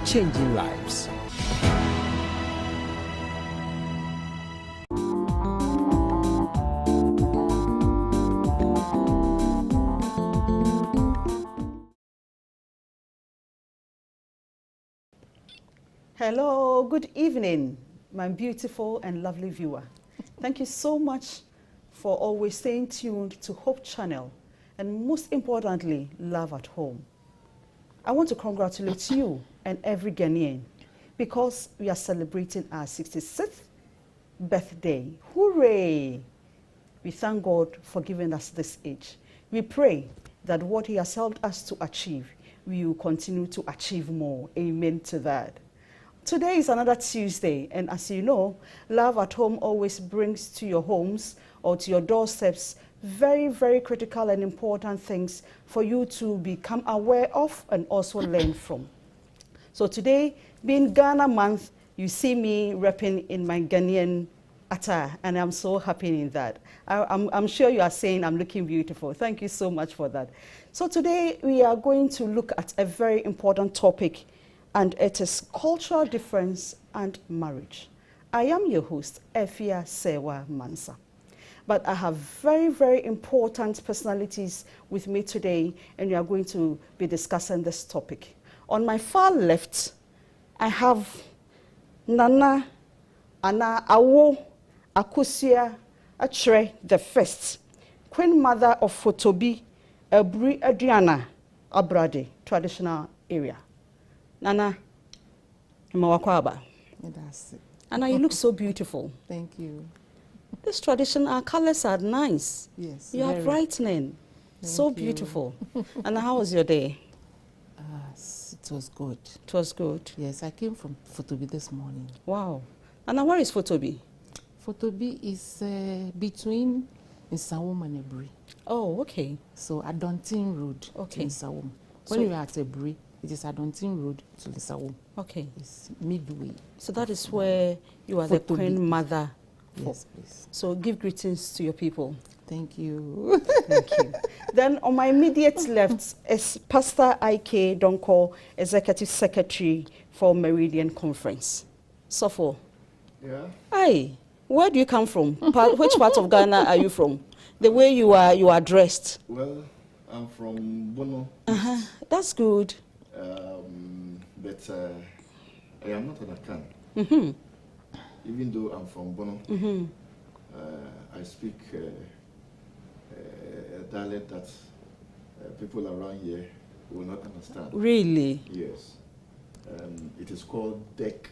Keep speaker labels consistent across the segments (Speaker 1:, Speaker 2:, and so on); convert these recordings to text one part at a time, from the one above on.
Speaker 1: changing lives.
Speaker 2: Hello, good evening, my beautiful and lovely viewer. Thank you so much for always staying tuned to Hope Channel and most importantly, Love at Home. I want to congratulate you and every Ghanaian because we are celebrating our 66th birthday. Hooray! We thank God for giving us this age. We pray that what He has helped us to achieve, we will continue to achieve more. Amen to that. Today is another Tuesday, and as you know, Love at Home always brings to your homes or to your doorsteps very, very critical and important things for you to become aware of and also learn from. So today, being Ghana month, you see me repping in my Ghanaian attire, and I'm so happy in that. I'm sure you are saying I'm looking beautiful. Thank you so much for that. So today, we are going to look at a very important topic, and it is cultural difference and marriage. I am your host, Efia Sewa Mansa. But I have very, very important personalities with me today, and we are going to be discussing this topic. On my far left, I have Nana Ana Awo Akusia Atre the First, Queen Mother of Fotobi, Ebri Adriana Abrade, traditional area. Nana, Mawakwaba.
Speaker 3: That's it.
Speaker 2: Anna, you look so beautiful.
Speaker 3: Thank you.
Speaker 2: This tradition, our colors are nice.
Speaker 3: Yes.
Speaker 2: You are brightening. So beautiful. And how was your day?
Speaker 3: It was good.
Speaker 2: It was good.
Speaker 3: Yes, I came from Fotobi this morning.
Speaker 2: Wow. Anna, where is Fotobi?
Speaker 3: Fotobi is between Nsawam and Ebri.
Speaker 2: Oh, okay.
Speaker 3: So Adontin Road to Nsawam. When you are at Ebri, it is Adontin Road to Nsawam.
Speaker 2: Okay.
Speaker 3: It's midway.
Speaker 2: So that is where you are the Queen Mother.
Speaker 3: Yes, please.
Speaker 2: So give greetings to your people.
Speaker 3: Thank you.
Speaker 2: Thank you. Then on my immediate left is Pastor I.K. Donko, Executive Secretary for Meridian Conference. Sofo.
Speaker 4: Yeah.
Speaker 2: Hi. Where do you come from? Which part of Ghana are you from? The way you are dressed.
Speaker 4: Well, I'm from Bono.
Speaker 2: That's good.
Speaker 4: But I am not an Akan.
Speaker 2: Mm-hmm.
Speaker 4: Even though I'm from Bono, I speak a dialect that people around here will not understand.
Speaker 2: Really?
Speaker 4: Yes. It is called Dek.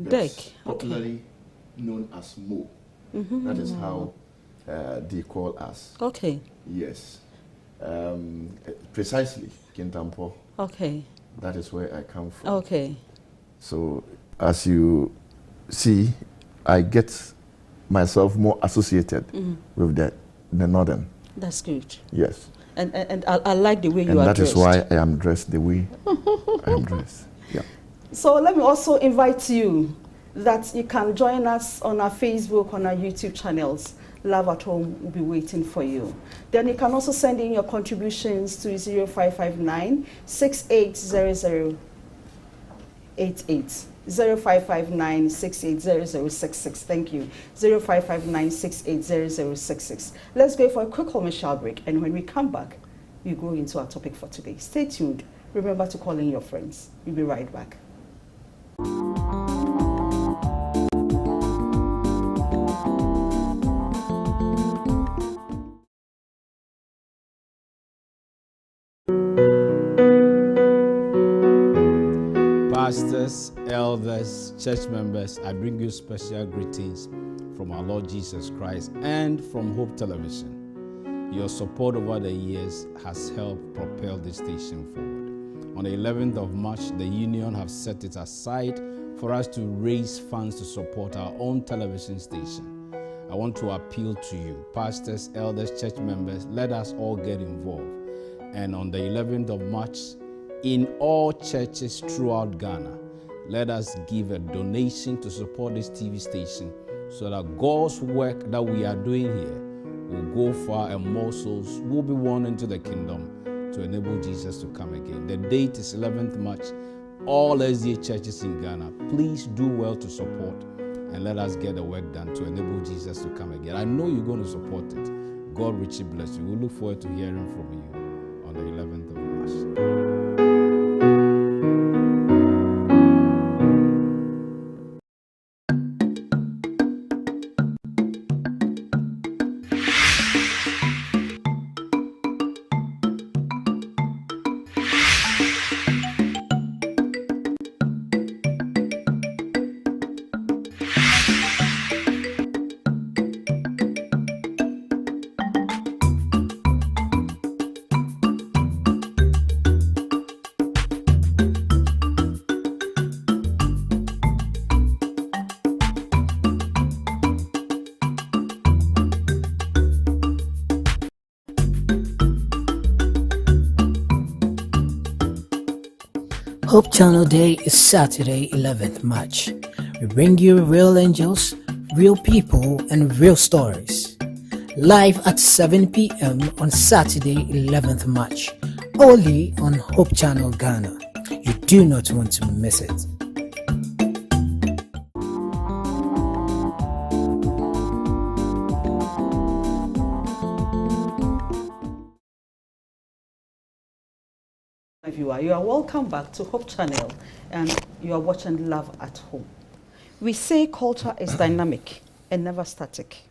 Speaker 2: Dek.
Speaker 4: Popularly known as Mo. That is how they call us.
Speaker 2: Okay.
Speaker 4: Yes. Precisely, Kintampo.
Speaker 2: Okay.
Speaker 4: That is where I come from.
Speaker 2: Okay.
Speaker 4: So, as you see, I get myself more associated with the northern.
Speaker 2: That's good.
Speaker 4: Yes.
Speaker 2: And I like the way you
Speaker 4: and
Speaker 2: are
Speaker 4: that
Speaker 2: dressed.
Speaker 4: is why I am dressed the way I am dressed. Yeah.
Speaker 2: So let me also invite you that you can join us on our Facebook, on our YouTube channels. Love at Home will be waiting for you. Then you can also send in your contributions to 0559 680088. 0559 680066. Thank you. 0559 680066. Let's go for a quick commercial break, and when we come back, we go into our topic for today. Stay tuned. Remember to call in your friends. We'll be right back.
Speaker 1: Pastors, elders, church members, I bring you special greetings from our Lord Jesus Christ and from Hope Television. Your support over the years has helped propel this station forward. On the 11th of March, the union have set it aside for us to raise funds to support our own television station. I want to appeal to you, pastors, elders, church members, let us all get involved. And on the 11th of March, in all churches throughout Ghana, let us give a donation to support this TV station so that God's work that we are doing here will go far and more souls will be won into the kingdom to enable Jesus to come again. The date is 11th March all SDA churches in Ghana, please do well to support and let us get the work done to enable Jesus to come again. I know you're going to support it. God richly bless you. We look forward to hearing from you on the 11th of March.
Speaker 5: Hope Channel Day is Saturday, 11th March. We bring you real angels, real people, and real stories. Live at 7 p.m. on Saturday, 11th March. Only on Hope Channel Ghana. You do not want to miss it.
Speaker 2: You are welcome back to Hope Channel, and you are watching Love at Home. We say culture is dynamic and never static.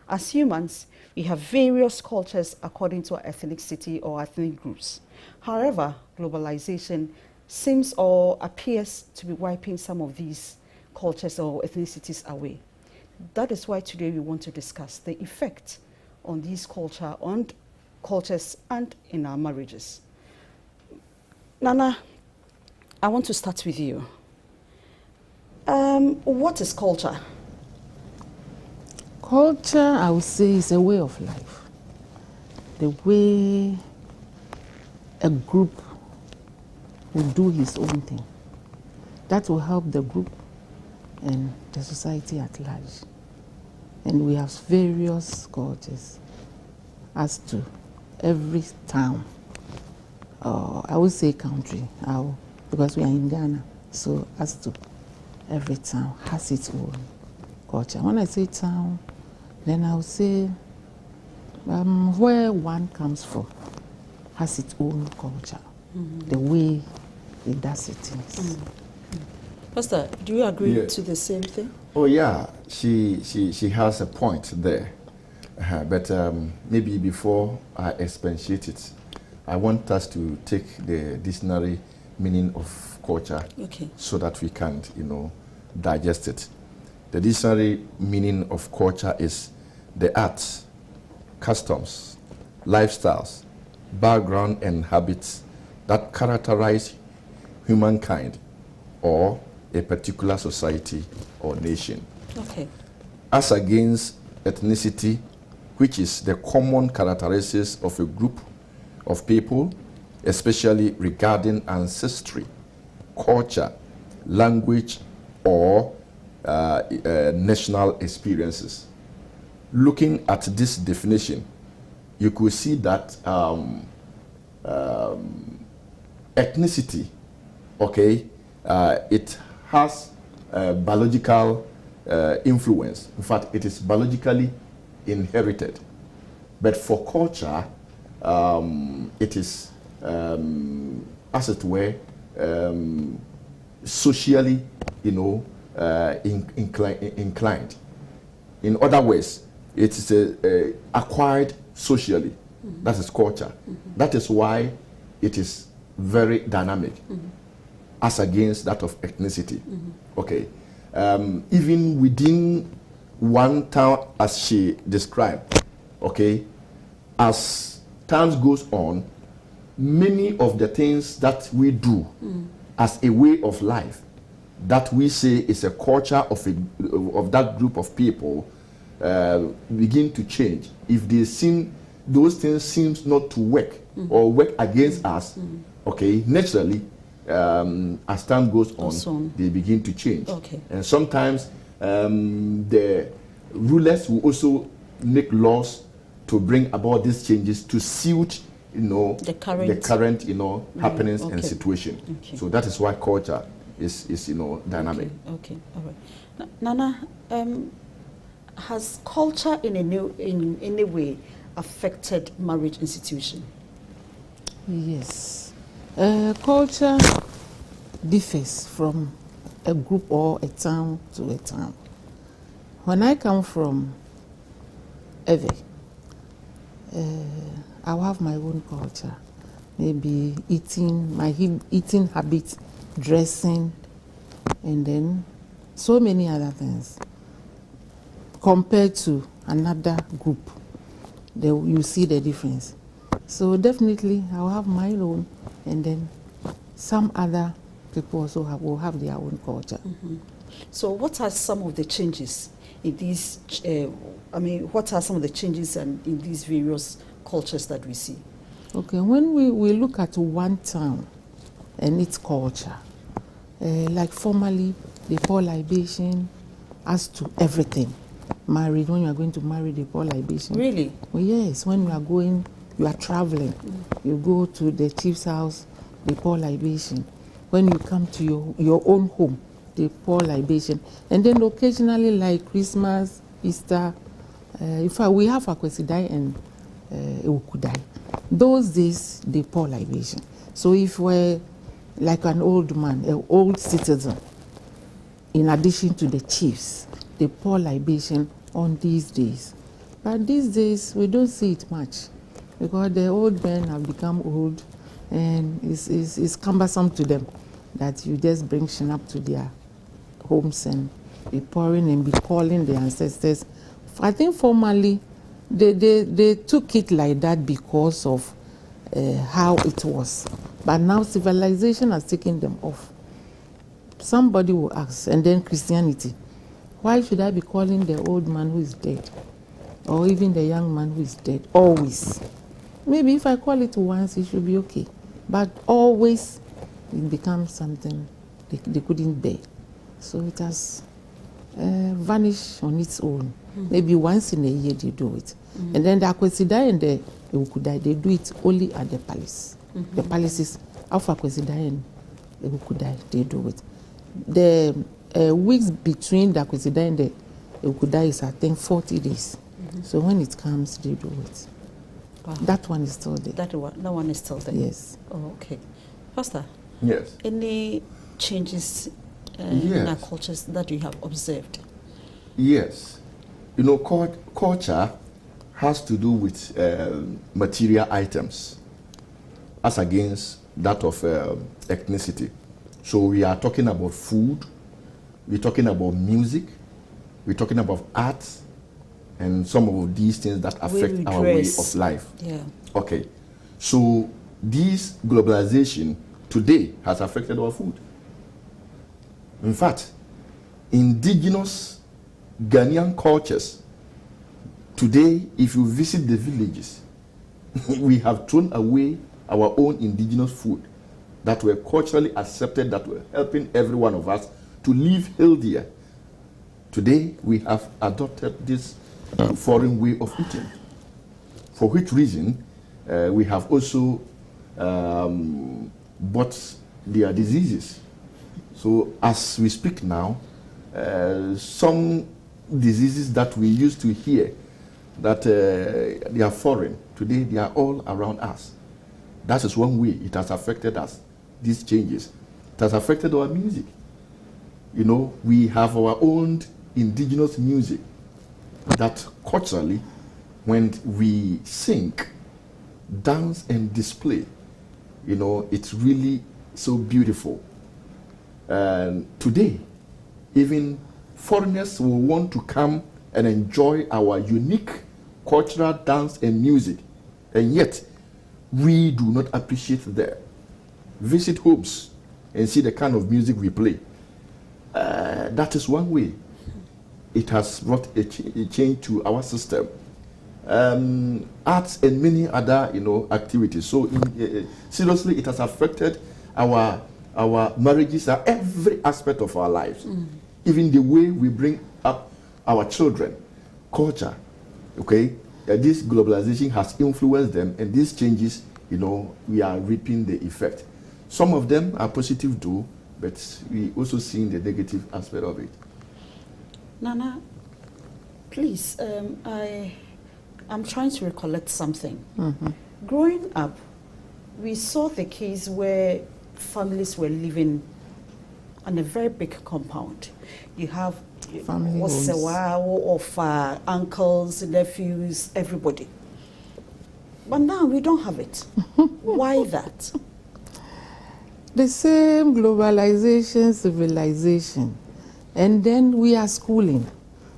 Speaker 2: As humans, we have various cultures according to our ethnicity or ethnic groups. However, globalization seems or appears to be wiping some of these cultures or ethnicities away. That is why today we want to discuss the effect on these cultures and in our marriages. Nana, I want to start with you. What is culture?
Speaker 3: Culture, I would say, is a way of life. The way a group will do his own thing. That will help the group and the society at large. And we have various cultures as to every town. I would say country, because we are in Ghana, so as to every town has its own culture. When I say town, then I would say where one comes from has its own culture, the way it does it things.
Speaker 2: Pastor, do you agree to the same thing?
Speaker 4: Oh yeah, she has a point there, but maybe before I expatiate it, I want us to take the dictionary meaning of culture, so that we can, digest it. The dictionary meaning of culture is the arts, customs, lifestyles, background, and habits that characterize humankind or a particular society or nation. As against ethnicity, which is the common characteristics of a group of people, especially regarding ancestry, culture, language, or national experiences. Looking at this definition, you could see that ethnicity, it has biological influence. In fact, it is biologically inherited. But for culture, it is, as it were, socially, inclined. In other words, it is acquired socially. That is culture. That is why it is very dynamic, as against that of ethnicity. Even within one town, as she described, as time goes on, many of the things that we do as a way of life that we say is a culture of that group of people begin to change. If they seem, those things seems not to work or work against us, naturally, as time goes on, they begin to change. And sometimes the rulers will also make laws to bring about these changes to suit
Speaker 2: the current
Speaker 4: happenings and situation.
Speaker 2: Okay.
Speaker 4: So that is why culture is dynamic.
Speaker 2: Okay. All right. Nana, has culture in any way affected marriage institution?
Speaker 3: Yes. Culture differs from a group or a town to a town. When I come from Ewe, I'll have my own culture. Maybe eating habits, dressing, and then so many other things. Compared to another group, you see the difference. So definitely I'll have my own, and then some other people also will have their own culture.
Speaker 2: Mm-hmm. So what are some of the changes in these, what are some of the changes in these various cultures that we see?
Speaker 3: Okay, when we look at one town and its culture, like formerly, they pour libation as to everything. Married, when you are going to marry, they pour libation.
Speaker 2: Really?
Speaker 3: Well, yes, when you are traveling, you go to the chief's house, they pour libation. When you come to your own home, they pour libation. And then occasionally, like Christmas, Easter, in fact, we have Akwesidai and Ewukudai. Those days, they pour libation. So if we're like an old man, an old citizen, in addition to the chiefs, they pour libation on these days. But these days, we don't see it much because the old men have become old and it's cumbersome to them that you just bring shinap to their homes and be pouring and be calling the ancestors. I think formerly, they took it like that because of how it was. But now civilization has taken them off. Somebody will ask, and then Christianity, why should I be calling the old man who is dead? Or even the young man who is dead? Always. Maybe if I call it once, it should be okay. But always, it becomes something they couldn't bear. So it has vanished on its own. Mm-hmm. Maybe once in a year they do it. Mm-hmm. And then the Akwesidai and the Ewukudai, they do it only at the palace. Mm-hmm. The palaces of Akwesidai and Ewukudai, they do it. The weeks between the Akwesidai and the Ewukudai is, I think, 40 days. Mm-hmm. So when it comes, they do it.
Speaker 2: Wow.
Speaker 3: That one is still there.
Speaker 2: That one is still there?
Speaker 3: Yes.
Speaker 2: Oh, okay. Pastor?
Speaker 4: Yes.
Speaker 2: Any changes in our cultures that you have observed?
Speaker 4: Yes. Culture has to do with material items as against that of ethnicity. So we are talking about food, we're talking about music, we're talking about art, and some of these things that affect our way of life.
Speaker 2: Yeah.
Speaker 4: Okay. So this globalization today has affected our food. In fact, indigenous Ghanaian cultures, today, if you visit the villages, we have thrown away our own indigenous food that were culturally accepted, that were helping every one of us to live healthier. Today, we have adopted this foreign way of eating, for which reason we have also bought their diseases. So as we speak now, some diseases that we used to hear that they are foreign, today they are all around us. That is one way it has affected us, these changes. It has affected our music. We have our own indigenous music that culturally, when we sing, dance and display, it's really so beautiful. And today, even foreigners will want to come and enjoy our unique cultural dance and music, and yet we do not appreciate them. Visit homes and see the kind of music we play. That is one way it has brought a change to our system. Arts and many other activities. So seriously, it has affected our marriages, every aspect of our lives. Even the way we bring up our children, culture. Okay, this globalization has influenced them, and these changes we are reaping the effect. Some of them are positive too, but we also seeing the negative aspect of it.
Speaker 2: Nana, please, I'm trying to recollect something. Growing up, we saw the case where families were living on a very big compound. You have
Speaker 3: Family homes.
Speaker 2: of uncles, nephews, everybody. But now we don't have it. Why that?
Speaker 3: The same globalization, civilization, and then we are schooling.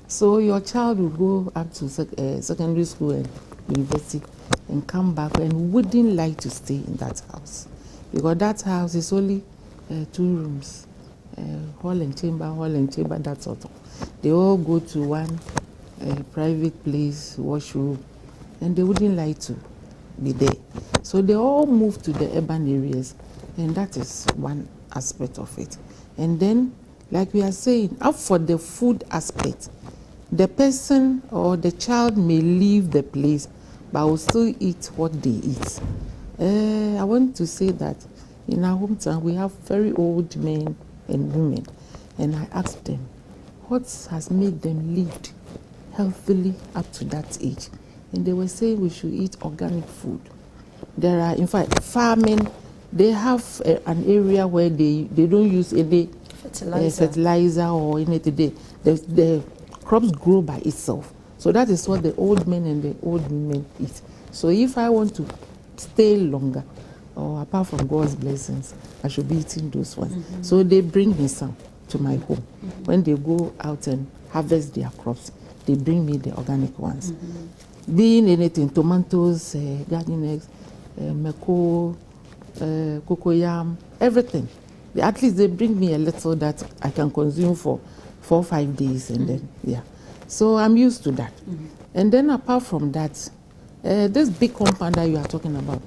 Speaker 3: So your child will go up to secondary school and university and come back and wouldn't like to stay in that house, because that house is only 2 rooms, hall and chamber, that sort of. They all go to one private place, washroom, and they wouldn't like to be there. So they all move to the urban areas, and that is one aspect of it. And then, like we are saying, up for the food aspect, the person or the child may leave the place, but will still eat what they eat. I want to say that in our hometown, we have very old men and women, and I asked them, what has made them live healthily up to that age? And they were saying we should eat organic food. There are, in fact, farming, they have an area where they don't use any fertilizer or anything. The crops grow by itself. So that is what the old men and the old women eat. So if I want to stay longer, or apart from God's blessings, I should be eating those ones. So they bring me some to my home. When they go out and harvest their crops, they bring me the organic ones. Being anything, tomatoes, garden eggs, meko, cocoyam, everything. At least they bring me a little that I can consume for 4 or 5 days, and then, yeah. So I'm used to that. And then apart from that, this big compound that you are talking about,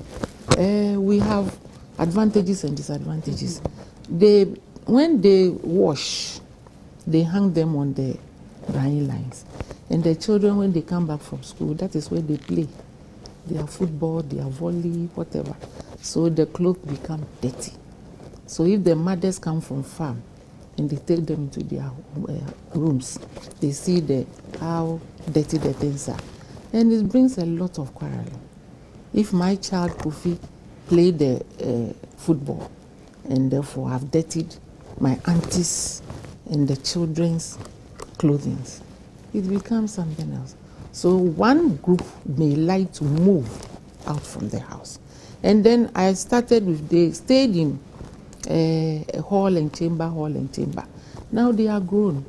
Speaker 3: we have advantages and disadvantages. When they wash, they hang them on the drying lines. And the children, when they come back from school, that is where they play. Their football, their volley, whatever. So the clothes become dirty. So if the mothers come from farm and they take them into their rooms, they see how dirty the things are. And it brings a lot of quarreling. If my child Kofi play the football and therefore have dirtied my aunties and the children's clothing, it becomes something else. So one group may like to move out from the house. And then I started with, they stayed in hall and chamber. Now they are grown.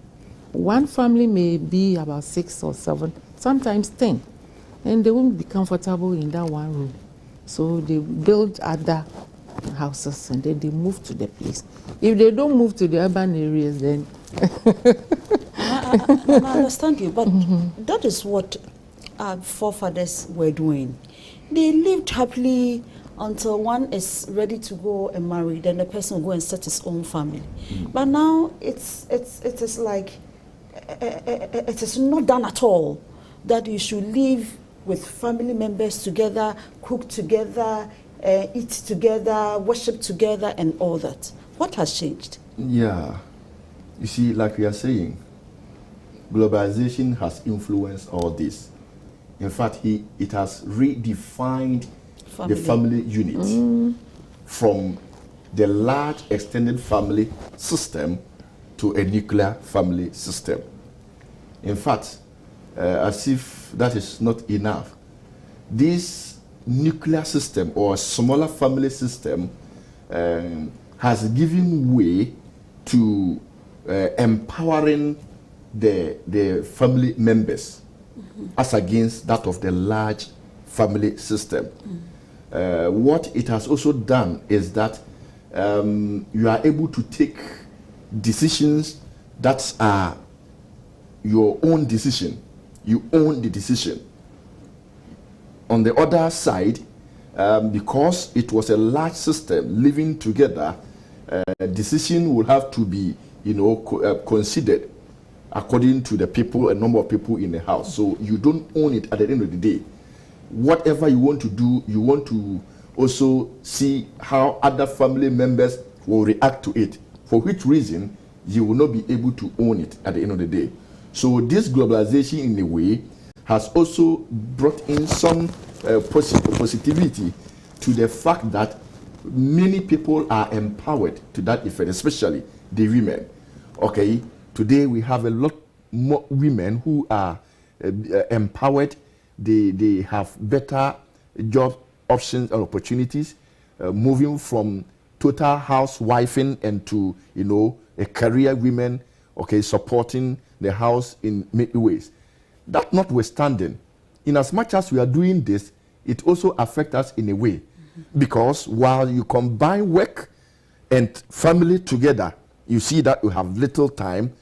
Speaker 3: One family may be about 6 or 7, sometimes 10. And they won't be comfortable in that one room. So they build other houses and then they move to the place. If they don't move to the urban areas, then...
Speaker 2: I understand you, but that is what our forefathers were doing. They lived happily until one is ready to go and marry, then the person will go and set his own family. But now it is like, it is not done at all, that you should live with family members together, cook together, eat together, worship together, and all that. What has changed?
Speaker 4: Yeah. You see, like we are saying, globalization has influenced all this. In fact, it has redefined the family unit from the large extended family system to a nuclear family system. In fact, as if that is not enough, this nuclear system or smaller family system has given way to empowering the family members as against that of the large family system. What it has also done is that you are able to take decisions that are your own decision. You own the decision. On the other side, because it was a large system living together, decision will have to be, considered according to the people, a number of people in the house. So you don't own it at the end of the day. Whatever you want to do, you want to also see how other family members will react to it, for which reason you will not be able to own it at the end of the day. So this globalization in a way has also brought in some positivity to the fact that many people are empowered to that effect, especially the women. Okay, today we have a lot more women who are empowered. They have better job options and opportunities, moving from total housewifing and to, you know, a career women, okay, supporting the house in many ways. That notwithstanding, in as much as we are doing this, it also affects us in a way, because while you combine work and family together, you see that you have little time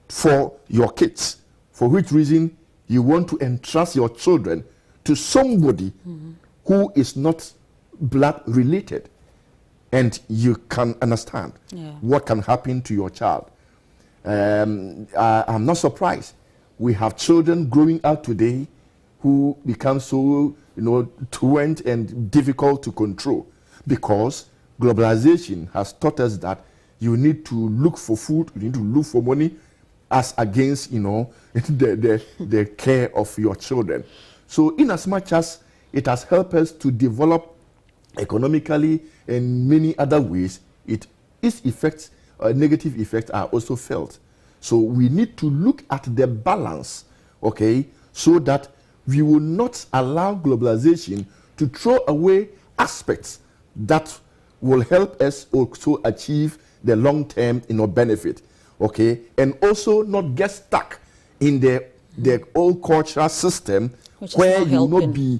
Speaker 4: for your kids, for which reason you want to entrust your children to somebody who is not blood related, and you can understand what can happen to your child. I'm not surprised. We have children growing up today who become so, you know, truant and difficult to control, because globalization has taught us that you need to look for food, you need to look for money, as against, you know, the care of your children. So in as much as it has helped us to develop economically and many other ways, its effects, negative effects are also felt. So we need to look at the balance, okay, so that we will not allow globalization to throw away aspects that will help us also achieve the long-term, you know, benefit, okay, and also not get stuck in the old cultural system where you will not be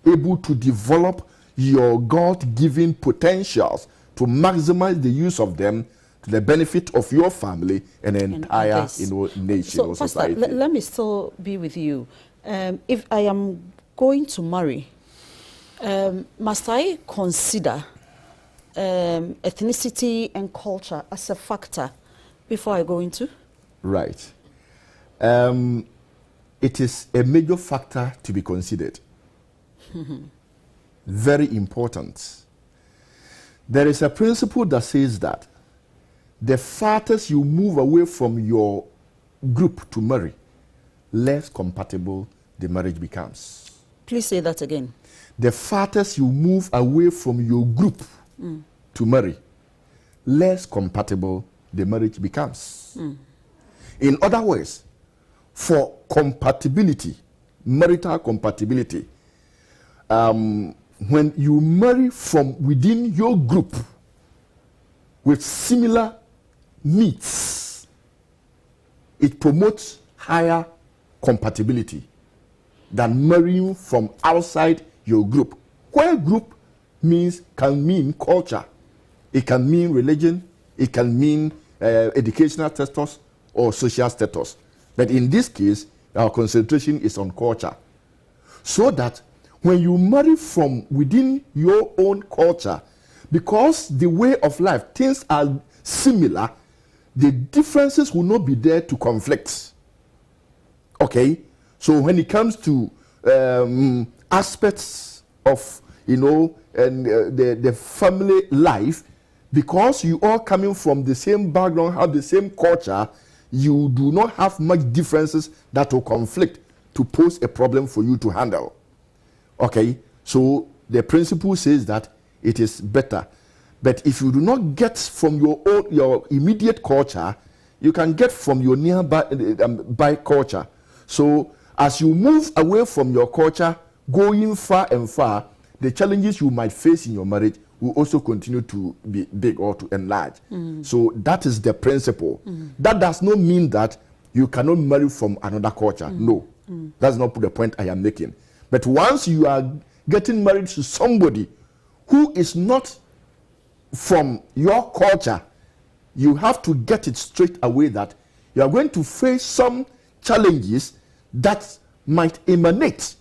Speaker 4: able to develop your God-given potentials to maximize the use of them to the benefit of your family and entire, you know, nation or society.
Speaker 2: Pastor, let me still be with you. If I am going to marry, must I consider ethnicity and culture as a factor before I go into?
Speaker 4: Right. It is a major factor to be considered. Very important. There is a principle that says that the farthest you move away from your group to marry, less compatible the marriage becomes.
Speaker 2: Please say that again.
Speaker 4: The farthest you move away from your group to marry, less compatible the marriage becomes. In other words, for compatibility, marital compatibility, when you marry from within your group with similar needs, it promotes higher compatibility than marrying from outside your group. Where group can mean culture, it can mean religion, it can mean educational status or social status. But in this case, our concentration is on culture. So that when you marry from within your own culture, because the way of life, things are similar, the differences will not be there to conflict. Okay? So when it comes to aspects of, you know, and the family life, because you all coming from the same background, have the same culture, you do not have much differences that will conflict to pose a problem for you to handle. Okay? So the principle says that it is better. But if you do not get from your immediate culture, you can get from your nearby culture. So as you move away from your culture, going far and far, the challenges you might face in your marriage will also continue to be big or to enlarge. So that is the principle. That does not mean that you cannot marry from another culture. No, that's not the point I am making. But once you are getting married to somebody who is not from your culture, you have to get it straight away that you are going to face some challenges that might emanate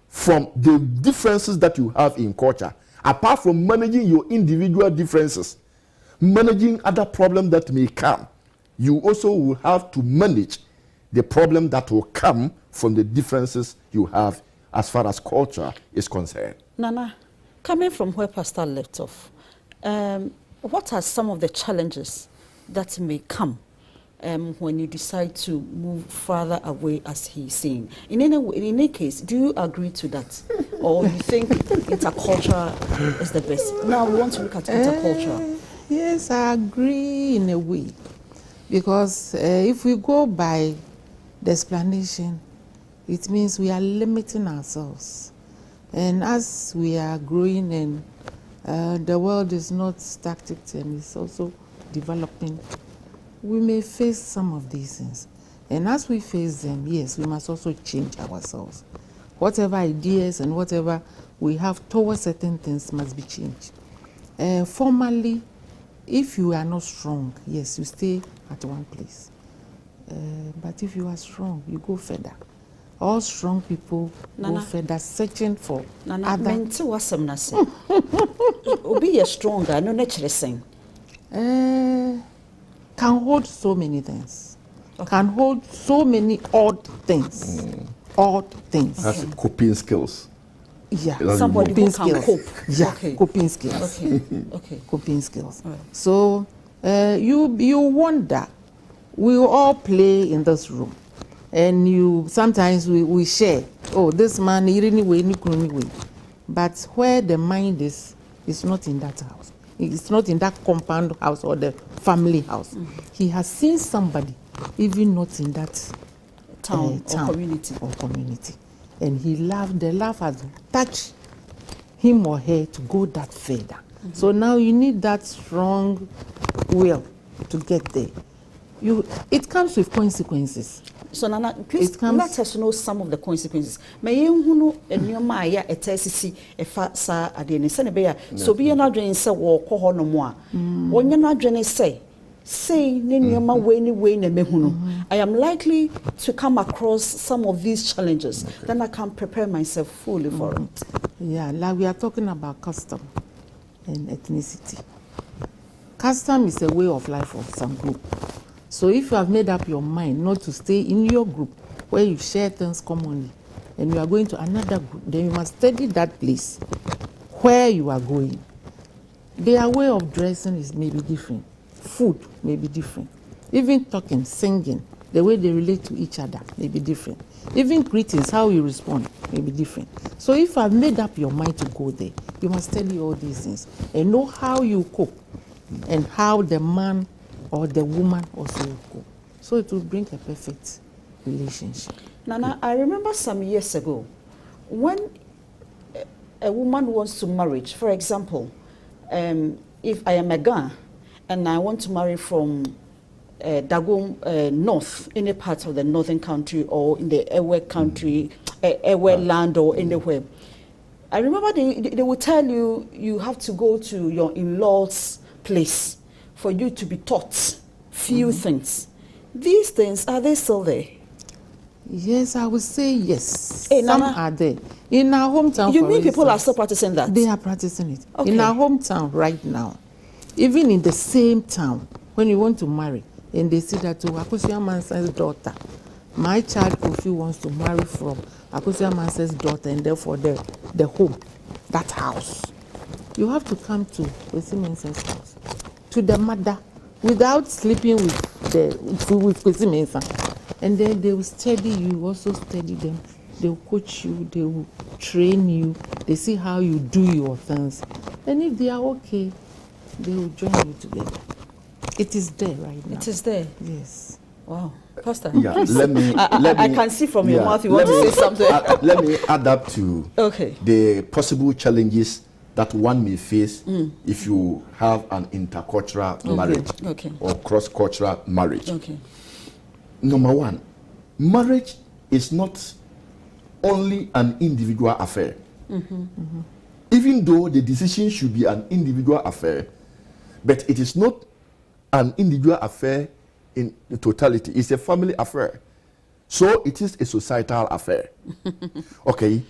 Speaker 4: from the differences that you have in culture. Apart from managing your individual differences, managing other problems that may come, you also will have to manage the problem that will come from the differences you have as far as culture is concerned.
Speaker 2: Nana, Coming from where Pastor left off, what are some of the challenges that may come when you decide to move further away, as he's saying? In any case, do you agree to that? Or you think interculture is the best? Now we want to look at interculture.
Speaker 3: Yes, I agree in a way. Because if we go by the explanation, it means we are limiting ourselves. And as we are growing and the world is not static and it's also developing, we may face some of these things. And as we face them, yes, we must also change ourselves. Whatever ideas and whatever we have towards certain things must be changed. Formally, if you are not strong, yes, you stay at one place. But if you are strong, you go further. All strong people go further, searching for other.
Speaker 2: Be a stronger, no naturally saying.
Speaker 3: Can hold so many things. Okay. Can hold so many odd things. Odd things.
Speaker 4: That's coping skills.
Speaker 3: Yeah,
Speaker 2: somebody who can cope.
Speaker 3: Yeah,
Speaker 2: okay.
Speaker 3: Coping skills.
Speaker 2: Okay. Okay.
Speaker 3: Coping skills.
Speaker 2: Right.
Speaker 3: So you wonder. We all play in this room, and sometimes we share. Oh, this man anyway, but where the mind is not in that house. It's not in that compound house or the family house. Mm-hmm. He has seen somebody, even not in that
Speaker 2: town
Speaker 3: or community. And the love has touched him or her to go that further. Mm-hmm. So now you need that strong will to get there. It comes with consequences.
Speaker 2: So Nana, please let us know some of the consequences. May you know a new Maya a tessi a fat sa at the Senebeya. So be an dream say walk or no more. When you're not dreaming say Ninima way mehunu. I am likely to come across some of these challenges. Okay. Then I can prepare myself fully for it.
Speaker 3: Yeah, like we are talking about custom and ethnicity. Custom is a way of life of some group. So if you have made up your mind not to stay in your group where you share things commonly and you are going to another group, then you must study that place where you are going. Their way of dressing is maybe different. Food may be different. Even talking, singing, the way they relate to each other may be different. Even greetings, how you respond may be different. So if I've made up your mind to go there, you must study all these things and know how you cope and how the man or the woman also will cope. So it will bring a perfect relationship.
Speaker 2: Nana, I remember some years ago when a woman wants to marry, for example, if I am a Ghana and I want to marry from Dagom North, any part of the northern country or in the Ewe country, Ewe land or anywhere, I remember they would tell you, you have to go to your in-laws' place for you to be taught few things. These things, are they still there?
Speaker 3: Yes, I would say yes.
Speaker 2: Hey,
Speaker 3: some
Speaker 2: Nana,
Speaker 3: are there. In our hometown,
Speaker 2: you mean people are still practicing that?
Speaker 3: They are practicing it.
Speaker 2: Okay.
Speaker 3: In our hometown right now, even in the same town, when you want to marry, and they see that Akosua Mansah's daughter, my child Kofi wants to marry from Akosua Mansah's daughter, and therefore the home, that house. You have to come to Kwesi Mensah's house, to the mother, without sleeping with Kwesi Mensah. And then they will study you, also study them. They will coach you, they will train you, they see how you do your things. And if they are okay, they will join you together. It is there right now.
Speaker 2: It is there?
Speaker 3: Yes.
Speaker 2: Wow. Pastor?
Speaker 4: Yeah, let me
Speaker 2: I can see from your mouth you want to say something.
Speaker 4: Let me add up to
Speaker 2: okay.
Speaker 4: the possible challenges that one may face if you have an intercultural marriage or cross-cultural marriage.
Speaker 2: Okay.
Speaker 4: Number one, marriage is not only an individual affair. Even though the decision should be an individual affair, but it is not an individual affair in totality. It's a family affair. So it is a societal affair. Okay?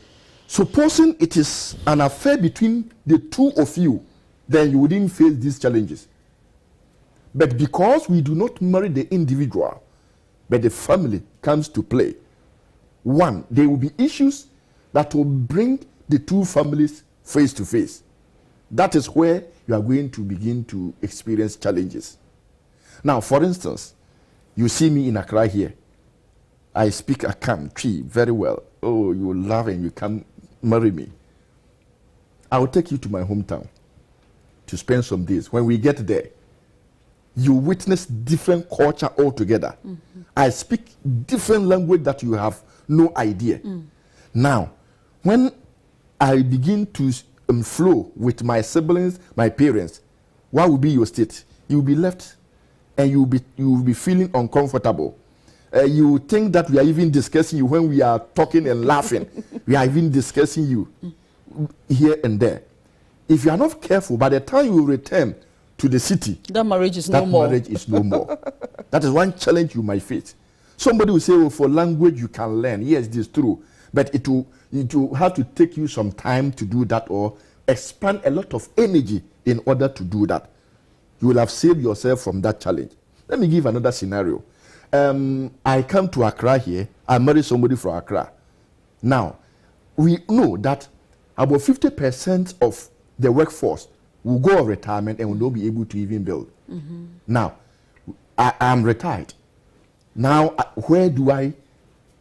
Speaker 4: Supposing it is an affair between the two of you, then you wouldn't face these challenges. But because we do not marry the individual, but the family comes to play, one, there will be issues that will bring the two families face to face, that is where you are going to begin to experience challenges. Now, for instance, you see me in Accra here. I speak Akan Twi very well. Oh, you will love and you can marry me. I will take you to my hometown to spend some days. When we get there, you witness different culture altogether. I speak different language that you have no idea. Now, when I begin to flow with my siblings, my parents, what will be your state? You will be left and you will be feeling uncomfortable. You think that we are even discussing you when we are talking and laughing. We are even discussing you here and there. If you are not careful, by the time you return to the city,
Speaker 2: that marriage is no more.
Speaker 4: That is one challenge you might face. Somebody will say, oh, for language you can learn. Yes, this is true. But it will have to take you some time to do that, or expand a lot of energy in order to do that. You will have saved yourself from that challenge. Let me give another scenario. I come to Accra here. I marry somebody from Accra. Now, we know that about 50% of the workforce will go on retirement and will not be able to even build. Now, I am retired. Now, where do I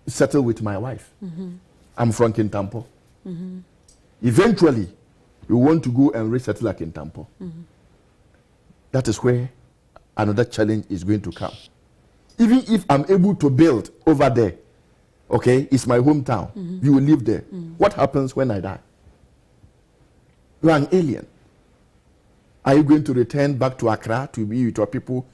Speaker 4: settle with my wife? I'm from Kintampo. Eventually, you want to go and resettle at Kintampo. That is where another challenge is going to come. Even if I'm able to build over there, okay, it's my hometown, you will live there. What happens when I die? You are an alien. Are you going to return back to Accra to be with your people?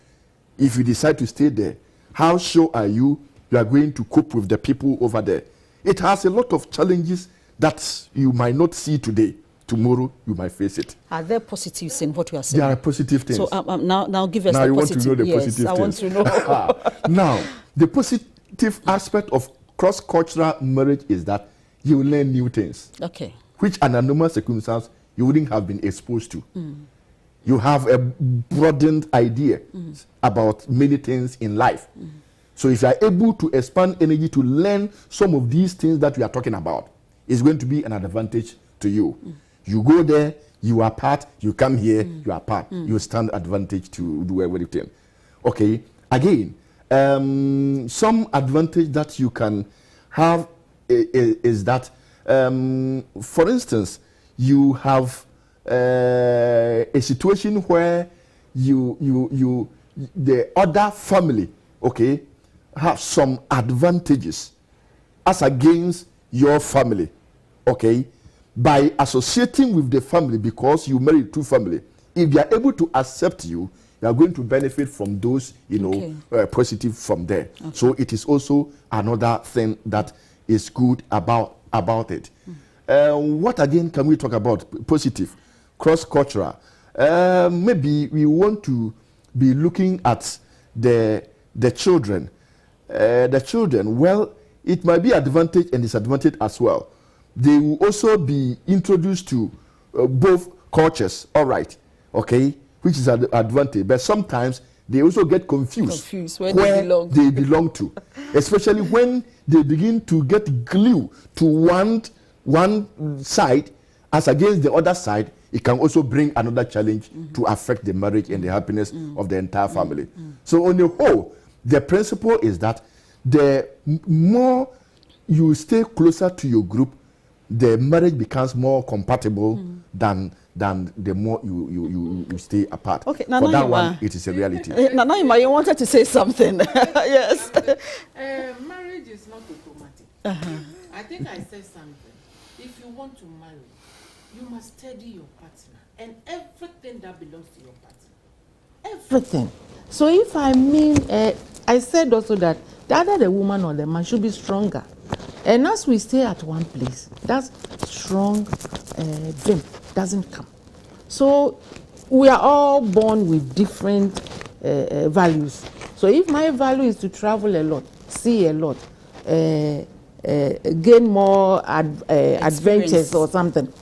Speaker 4: If you decide to stay there, how sure are you are going to cope with the people over there? It has a lot of challenges that you might not see today. Tomorrow you might face it.
Speaker 2: Are there positives in what we are saying?
Speaker 4: There are positive things.
Speaker 2: So now give us
Speaker 4: now
Speaker 2: the
Speaker 4: you
Speaker 2: positive.
Speaker 4: Want to know the
Speaker 2: yes,
Speaker 4: positive
Speaker 2: I want
Speaker 4: things.
Speaker 2: to know.
Speaker 4: Now, the positive aspect of cross-cultural marriage is that you learn new things.
Speaker 2: Okay.
Speaker 4: Which under normal circumstances you wouldn't have been exposed to. You have a broadened idea about many things in life. So if you are able to expand energy to learn some of these things that we are talking about, it's going to be an advantage to you. You go there, you are part, you come here, you are part. You stand advantage to do everything. Okay, again, some advantage that you can have is that, for instance, you have a situation where the other family, okay, have some advantages as against your family, okay, by associating with the family because you married two family. If they are able to accept you, you are going to benefit from those, positive from there. Okay. So it is also another thing that is good about it. What again can we talk about? Positive, cross-cultural. Maybe we want to be looking at the children. The children, well, it might be advantage and disadvantage as well. They will also be introduced to both cultures, all right, okay, which is an advantage. But sometimes they also get confused
Speaker 2: where they
Speaker 4: belong to, especially when they begin to get glued to one side as against the other side. It can also bring another challenge to affect the marriage and the happiness of the entire family. So on the whole, the principle is that the more you stay closer to your group, the marriage becomes more compatible than the more you stay apart.
Speaker 2: Okay,
Speaker 4: for that one, it is a reality.
Speaker 2: Nanaima, you wanted to say something. Yes.
Speaker 6: Marriage is not automatic. I think I said something. If you want to marry, you must study your partner and everything that belongs to your partner.
Speaker 3: Everything. So if I said also that either the woman or the man should be stronger. And as we stay at one place, that strong dream doesn't come. So we are all born with different values. So if my value is to travel a lot, see a lot, gain more adventures or something,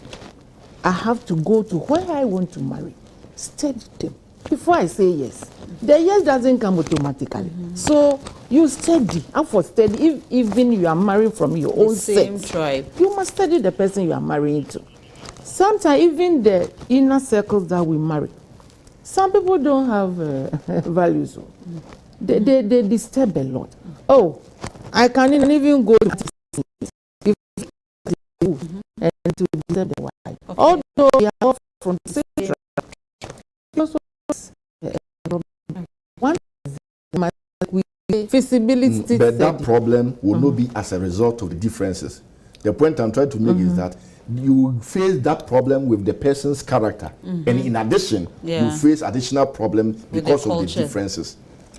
Speaker 3: I have to go to where I want to marry, study them before I say yes. The yes doesn't come automatically. So you study. How for study? If even you are married from your own
Speaker 2: same
Speaker 3: sex,
Speaker 2: tribe,
Speaker 3: you must study the person you are marrying to. Sometimes even the inner circles that we marry, some people don't have values. They disturb a lot. Oh, I can't even go to and to disturb the wife. Okay. Although we are from the same one feasibility.
Speaker 4: But that problem will not be as a result of the differences. The point I'm trying to make is that you face that problem with the person's character, and in addition, you face additional problems because of the differences.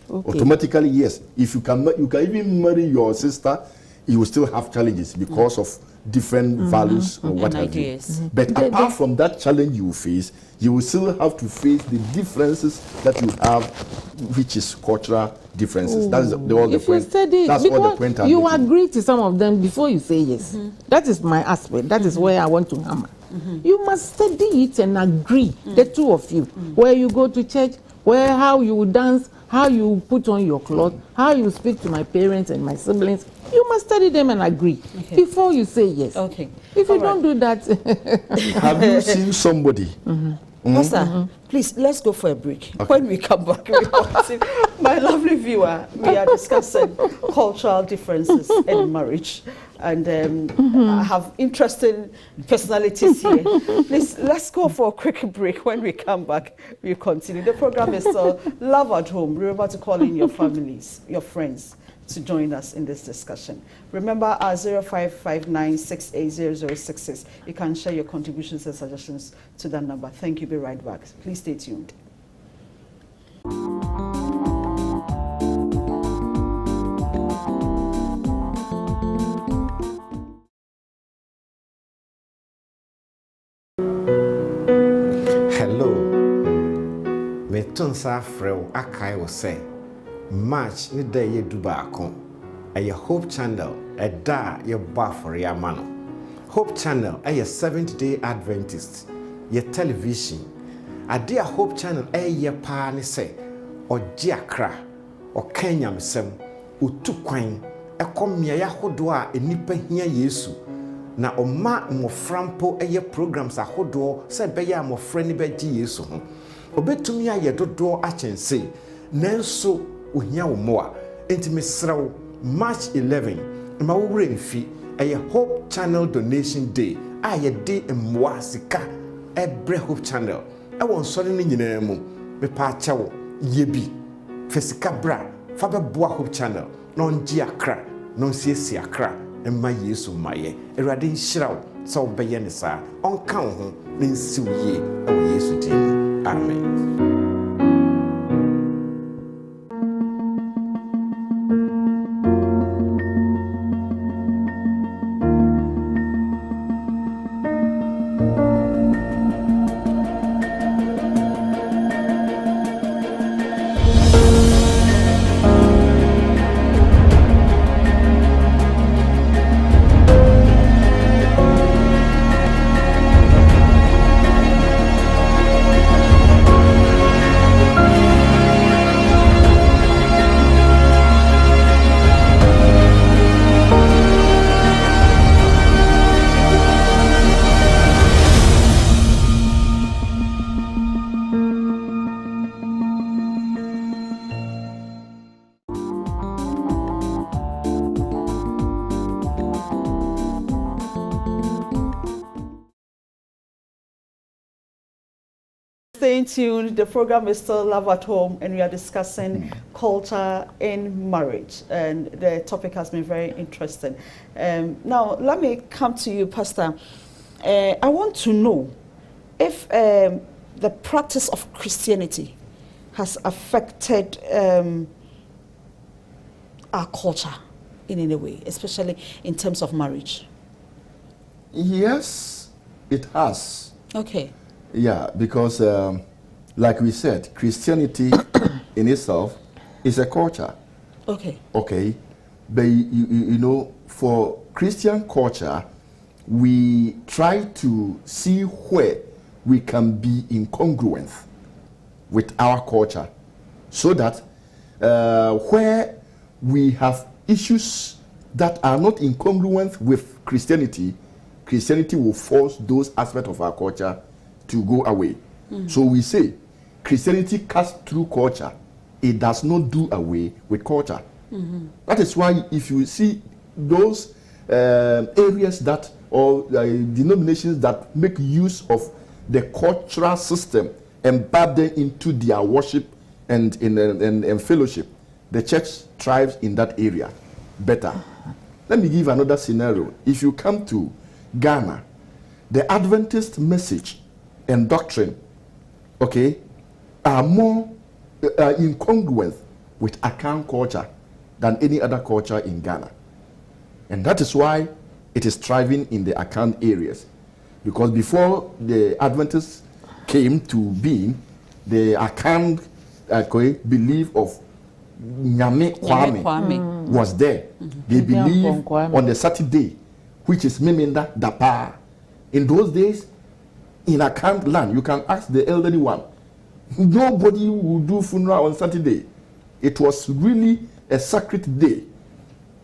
Speaker 4: Okay. Automatically, yes. If you can even marry your sister, you will still have challenges because of different values or what have you. But apart from that challenge you face, you will still have to face the differences that you have, which is cultural differences. That is all the point. That's all the point.
Speaker 3: You agree to some of them before you say yes. That is my aspect. That is where I want to hammer. You must study it and agree, the two of you, where you go to church, how you dance, how you put on your clothes, how you speak to my parents and my siblings. You must study them and agree before you say yes. Okay. If you don't do that.
Speaker 4: Have you seen somebody?
Speaker 2: Pastor, please, let's go for a break. Okay. When we come back, we continue. My lovely viewer, we are discussing cultural differences in marriage. And I have interesting personalities here. Please, let's go for a quick break. When we come back, we continue. The program is Love at Home. Remember to call in your families, your friends, to join us in this discussion. Remember our 0559680066. You can share your contributions and suggestions to that number. Thank you. Be right back. Please stay tuned.
Speaker 7: Hello. Me tunsa freu akai wo say March ni day ye dubaako. A Hope Channel a da ye ba for ya mano. Hope Channel a Seventh Day Adventist ye television. A dear Hope Channel a ye pa ni say o Giakra o Kenya misem utu kwan e kom ya hodo a enipa hia Yesu. Na oma moframpo eye programs ahodo se be ya mofra ni be gi Yesu ho. Obetumi aye dodo achense. Nanso ohia wo mo a enti mesrew March 11 ma wo remfi eye Hope Channel Donation Day aye de mwa sika ebre Hope Channel e won sori ni nyina mu me pa achewo yebi fesika bra fa be boa Hope Channel non gi akra non siesi akra emma Yesu maye erade nhiraw so obeye ne sa onka wo ho ne nsiwye e wo Yesu din. Amen.
Speaker 2: Stay tuned. The program is still Love at Home, and we are discussing culture in marriage. And the topic has been very interesting. Now, let me come to you, Pastor. I want to know if the practice of Christianity has affected our culture in any way, especially in terms of marriage.
Speaker 4: Yes, it has.
Speaker 2: Okay.
Speaker 4: Yeah, because like we said, Christianity in itself is a culture.
Speaker 2: Okay.
Speaker 4: Okay. But you know, for Christian culture, we try to see where we can be in congruence with our culture, so that where we have issues that are not in congruence with Christianity, Christianity will force those aspects of our culture to go away. So we say Christianity cuts through culture. It does not do away with culture. That is why if you see those areas that or denominations that make use of the cultural system and embed them into their worship and fellowship, the church thrives in that area better. Let me give another scenario. If you come to Ghana, the Adventist message and doctrine, okay, are more incongruent with Akan culture than any other culture in Ghana. And that is why it is thriving in the Akan areas. Because before the Adventists came to being, the Akan belief of Nyame Kwame was there. They believe on the Saturday, which is Meminda Dapa. In those days, in Akan land, you can ask the elderly one, nobody would do funeral on Saturday. It was really a sacred day.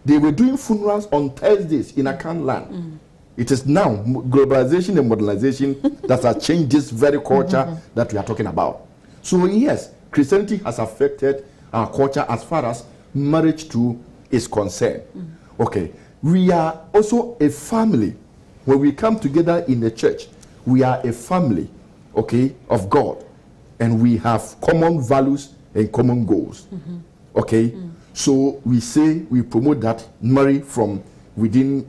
Speaker 4: They were doing funerals on Thursdays in Akan land. It is now globalization and modernization that has changed this very culture that we are talking about. So yes, Christianity has affected our culture as far as marriage too is concerned. Okay, we are also a family. When we come together in the church, we are a family, okay, of God, and we have common values and common goals. Okay, so we say we promote that marry from within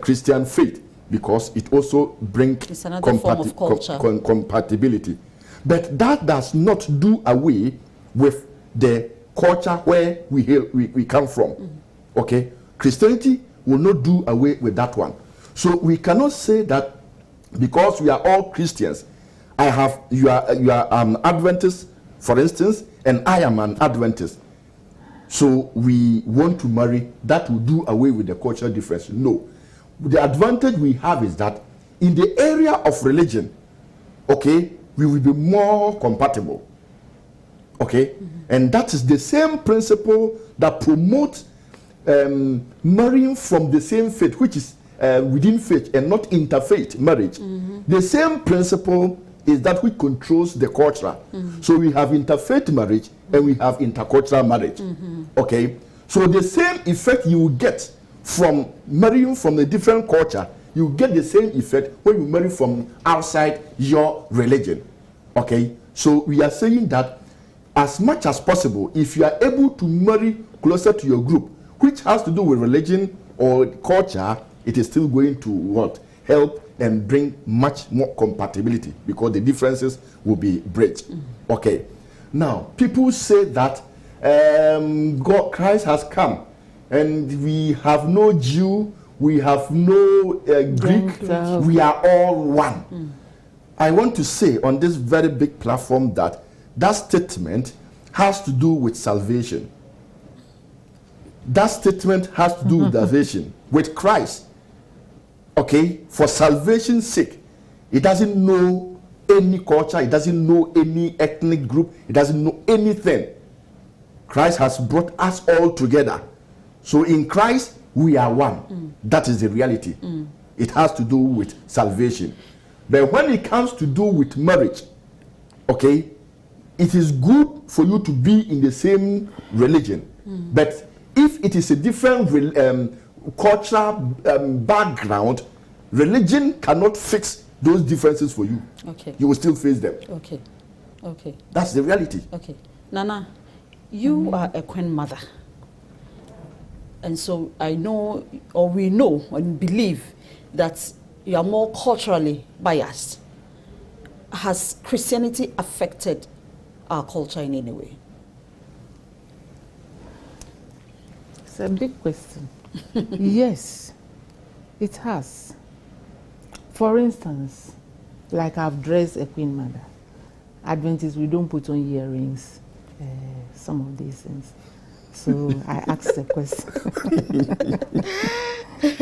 Speaker 4: Christian faith, because it also brings
Speaker 2: it's another form of culture.
Speaker 4: Compatibility. But that does not do away with the culture where we come from. Okay, Christianity will not do away with that one. So we cannot say that because we are all Christians, you are an Adventist, for instance, and I am an Adventist, so we want to marry, that will do away with the cultural difference. No. The advantage we have is that in the area of religion, okay, we will be more compatible. Okay? And that is the same principle that promotes marrying from the same faith, which is within faith and not interfaith marriage. The same principle is that which controls the culture. So we have interfaith marriage and we have intercultural marriage. Okay? So the same effect you will get from marrying from a different culture, you get the same effect when you marry from outside your religion. Okay? So we are saying that as much as possible, if you are able to marry closer to your group, which has to do with religion or culture, it is still going to what? Help and bring much more compatibility, because the differences will be bridged. Okay. Now, people say that God, Christ has come, and we have no Jew, we have no Greek, we are all one. I want to say on this very big platform that that statement has to do with salvation. That statement has to do with salvation, with Christ. Okay, for salvation's sake, it doesn't know any culture, it doesn't know any ethnic group, it doesn't know anything. Christ has brought us all together. So in Christ, we are one. That is the reality. It has to do with salvation. But when it comes to do with marriage, okay, it is good for you to be in the same religion. But if it is a different cultural background, religion cannot fix those differences for you.
Speaker 2: Okay.
Speaker 4: You will still face them.
Speaker 2: Okay. Okay.
Speaker 4: That's the reality.
Speaker 2: Okay. Nana, you are a Queen mother. And so I know, or we know and believe that you are more culturally biased. Has Christianity affected our culture in any way?
Speaker 3: It's a big question. Yes, it has. For instance, like I've dressed a Queen mother. Adventists, we don't put on earrings, some of these things. So I asked a question.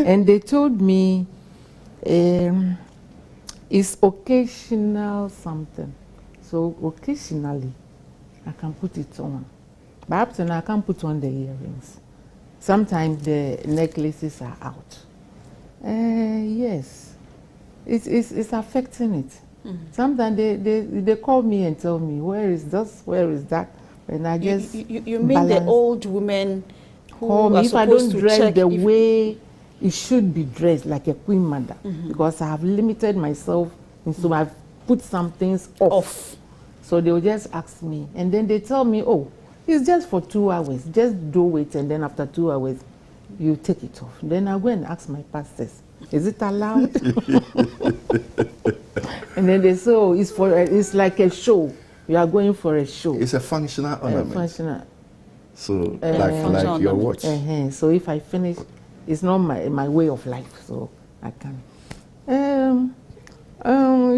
Speaker 3: And they told me it's occasional something. So occasionally, I can put it on. But up to now, I can't put on the earrings. Sometimes the necklaces are out. Yes, it's affecting it. Sometimes they call me and tell me, where is this, where is that? And I just
Speaker 2: you mean the old women who
Speaker 3: call
Speaker 2: are
Speaker 3: me if I
Speaker 2: supposed
Speaker 3: don't
Speaker 2: to
Speaker 3: dress
Speaker 2: check
Speaker 3: the
Speaker 2: if-
Speaker 3: way it should be dressed, like a queen mother, because I have limited myself, and so I've put some things off. So they will just ask me, and then they tell me, oh, it's just for 2 hours, just do it, and then after 2 hours, you take it off. Then I go and ask my pastors, is it allowed? And then they say, oh, it's like a show. You are going for a show.
Speaker 4: It's a functional ornament.
Speaker 3: Functional.
Speaker 4: So, like your watch.
Speaker 3: So if I finish, it's not my way of life, so I can.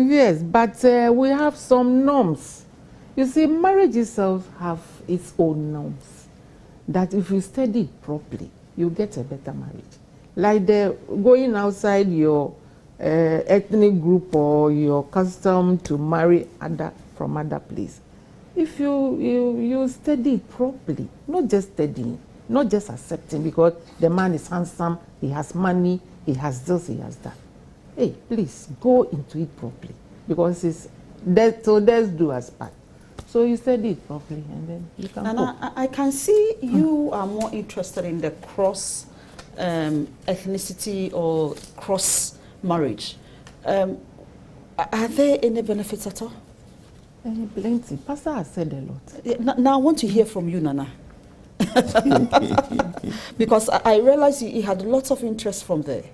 Speaker 3: Yes, but we have some norms. You see, marriage itself have its own norms. That if you study it properly, you get a better marriage. Like the going outside your ethnic group or your custom to marry from other place. If you study it properly, not just studying, not just accepting because the man is handsome, he has money, he has this, he has that. Hey, please go into it properly because it's that. So let's do us part. So you study it properly, and then you can.
Speaker 2: And
Speaker 3: cope.
Speaker 2: I can see you are more interested in the cross ethnicity or cross marriage. Are there any benefits at all?
Speaker 3: Plenty. Pastor has said a lot.
Speaker 2: Now I want to hear from you, Nana. Because I realize you had lots of interest from there.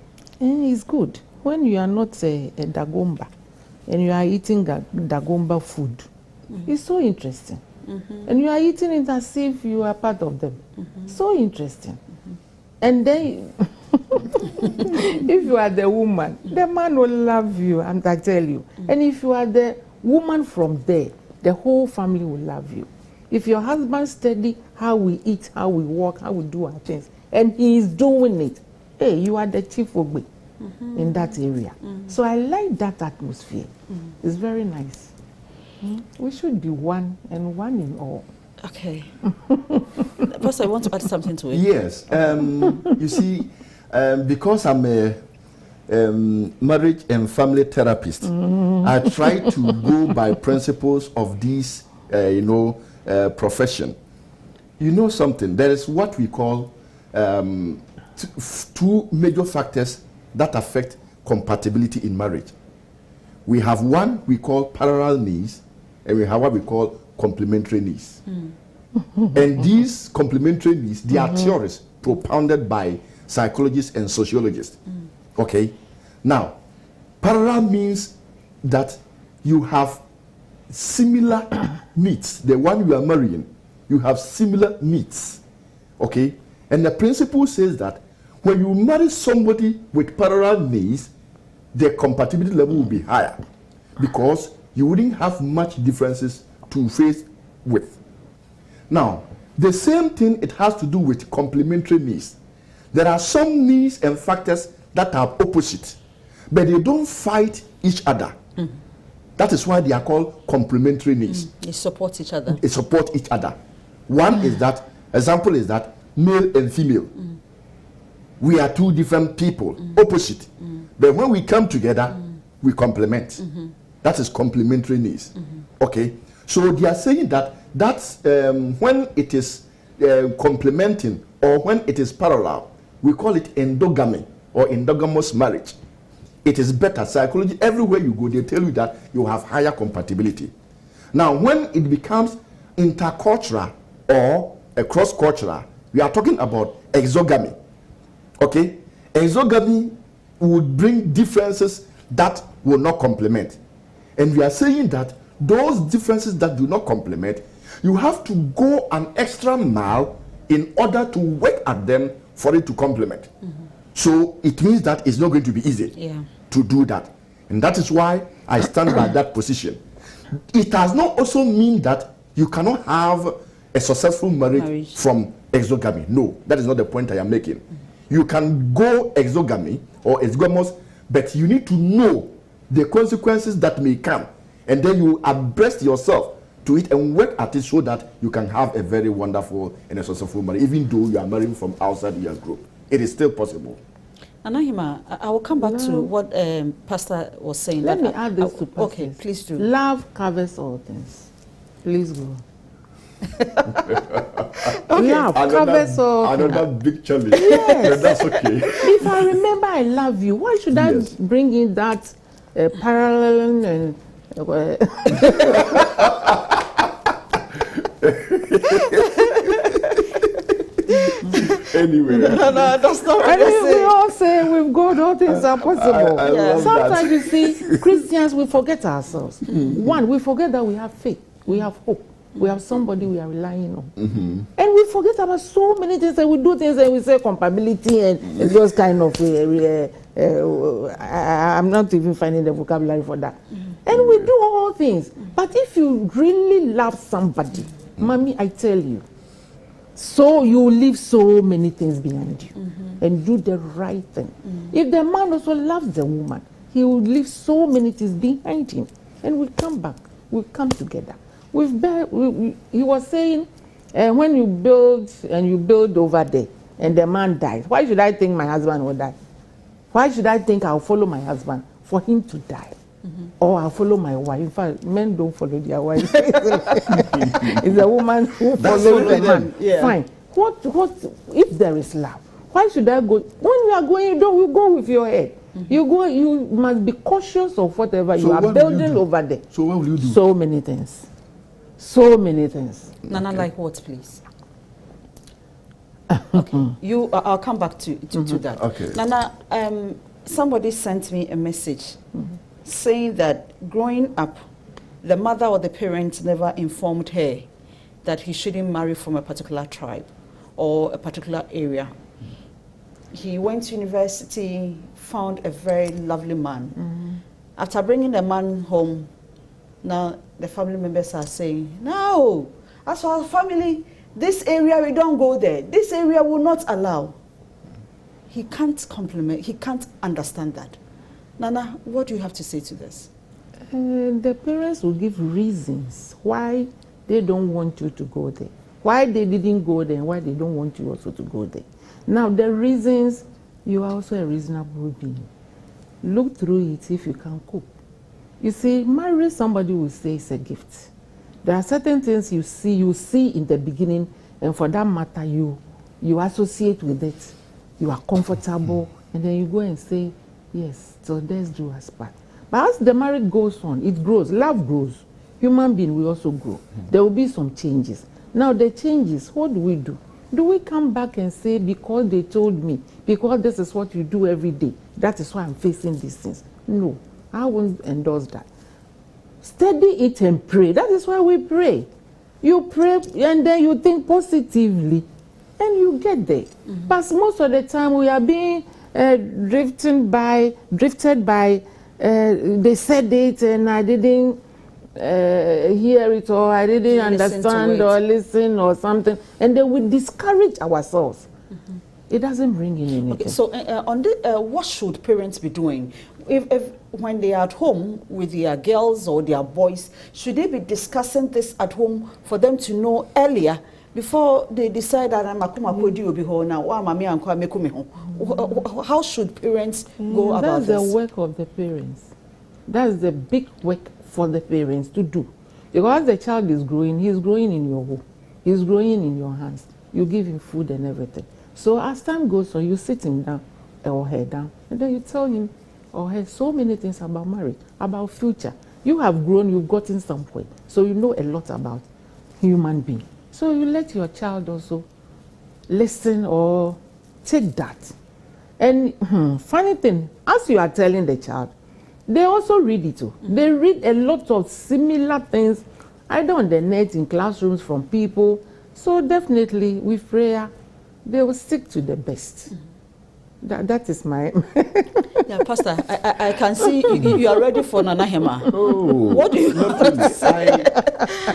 Speaker 3: It's good. When you are not a Dagomba and you are eating Dagomba food, it's so interesting. And you are eating it as if you are part of them. So interesting. And then, if you are the woman, the man will love you, and I tell you. And if you are the woman from there, the whole family will love you. If your husband study how we eat, how we walk, how we do our things, and he is doing it, hey, you are the chief ogbe in that area. So I like that atmosphere. It's very nice. We should be one and one in all.
Speaker 2: Okay. First, I want to add something to it.
Speaker 4: Yes. You see, because I'm a marriage and family therapist, I try to go by principles of this, profession. You know something? There is what we call two major factors that affect compatibility in marriage. We have one we call parallel needs, and we have what we call complementary needs. And these complementary needs, they are theories propounded by psychologists and sociologists. Okay? Now, parallel means that you have similar needs. The one you are marrying, you have similar needs. Okay? And the principle says that when you marry somebody with parallel needs, the compatibility level will be higher because you wouldn't have much differences to face with. Now, the same thing, it has to do with complementary needs. There are some needs and factors that are opposite, but they don't fight each other. That is why they are called complementary needs.
Speaker 2: They support each other.
Speaker 4: They support each other. One is that, example is that male and female. We are two different people, opposite. But when we come together, we complement. That is complementary needs. Okay? So they are saying that that's when it is complementing or when it is parallel, we call it endogamy or endogamous marriage. It is better. Psychology, everywhere you go, they tell you that you have higher compatibility. Now, when it becomes intercultural or a cross-cultural, we are talking about exogamy. Okay? Exogamy would bring differences that will not complement. And we are saying that those differences that do not complement, you have to go an extra mile in order to work at them for it to complement. So it means that it's not going to be easy to do that. And that is why I stand by that position. It does not also mean that you cannot have a successful marriage from exogamy. No, that is not the point I am making. You can go exogamy or exogamous, but you need to know the consequences that may come. And then you abreast yourself to it and work at it so that you can have a very wonderful and a successful marriage, even though you are marrying from outside your group. It is still possible.
Speaker 2: Anahima, I will come back to what Pastor was saying.
Speaker 3: Let me add this to Pastor.
Speaker 2: Okay, please do.
Speaker 3: Love covers all things. Please go.
Speaker 2: Okay.
Speaker 3: Love covers all things.
Speaker 4: Another big challenge.
Speaker 3: Yes.
Speaker 4: That's okay.
Speaker 3: If I remember I love you, why should I
Speaker 4: Yes.
Speaker 3: bring in that parallel and
Speaker 4: Anyway.
Speaker 2: No, that's not what
Speaker 3: I
Speaker 2: I
Speaker 3: mean, we
Speaker 2: say.
Speaker 3: all say with God all things are possible.
Speaker 4: I love
Speaker 3: Sometimes
Speaker 4: that.
Speaker 3: you see, Christians, we forget ourselves. One, we forget that we have faith, we have hope, we have somebody we are relying on. And we forget about so many things, and we do things and we say compatibility and those kind of, I'm not even finding the vocabulary for that. And we do all things. But if you really love somebody, mommy, I tell you, so you leave so many things behind you and do the right thing. If the man also loves the woman, he will leave so many things behind him and we'll come back. We'll come together. He was saying, when you build and you build over there and the man dies, why should I think my husband will die? Why should I think I'll follow my husband for him to die? Or I'll follow my wife. In fact, men don't follow their wives. It's a woman who follows the man.
Speaker 2: Yeah.
Speaker 3: Fine. What if there is love? Why should I go? When you are going, you go with your head. You go. You must be cautious of whatever you are
Speaker 4: what will you
Speaker 3: building
Speaker 4: do?
Speaker 3: over there.
Speaker 4: So what will you do?
Speaker 3: So many things. So many things.
Speaker 2: Nana, like what, please? Okay, I'll come back to that.
Speaker 4: Okay.
Speaker 2: Nana, somebody sent me a message saying that growing up, the mother or the parents never informed her that he shouldn't marry from a particular tribe or a particular area. He went to university, found a very lovely man. After bringing the man home, now the family members are saying, no, as for our family, this area we don't go there. This area will not allow. He can't understand that. Nana, what do you have to say to this?
Speaker 3: The parents will give reasons why they don't want you to go there, why they didn't go there, and why they don't want you also to go there. Now, the reasons, you are also a reasonable being. Look through it if you can cope. You see, marry somebody will say it's a gift. There are certain things you see in the beginning, and for that matter, you associate with it. You are comfortable, and then you go and say, yes, so let's do us part. But as the marriage goes on, it grows, love grows. Human being will also grow. There will be some changes. Now the changes, what do? Do we come back and say, because they told me, because this is what you do every day, that is why I'm facing these things? No, I won't endorse that. Study it and pray. That is why we pray. You pray and then you think positively and you get there. But most of the time we are being drifted by, they said it and I didn't hear it, or I didn't understand or listen or something, and then we discourage ourselves. It doesn't bring in anything.
Speaker 2: Okay, so on what should parents be doing if when they are at home with their girls or their boys? Should they be discussing this at home for them to know earlier before they decide that I'm will be home now? How should parents go about this?
Speaker 3: That's the work of the parents. That's the big work for the parents to do. Because the child is growing, he's growing in your home. He's growing in your hands. You give him food and everything. So as time goes on, you sit him down or her down, and then you tell him or her so many things about marriage, about future. You have grown, you've gotten somewhere. So you know a lot about human being. So you let your child also listen or take that. And funny thing, as you are telling the child, they also read it too. They read a lot of similar things, either on the net, in classrooms, from people. So definitely, with prayer, they will stick to the best. That is my...
Speaker 2: Yeah, Pastor, I can see you are ready for Nana Hema.
Speaker 4: Oh,
Speaker 2: what do you have to say?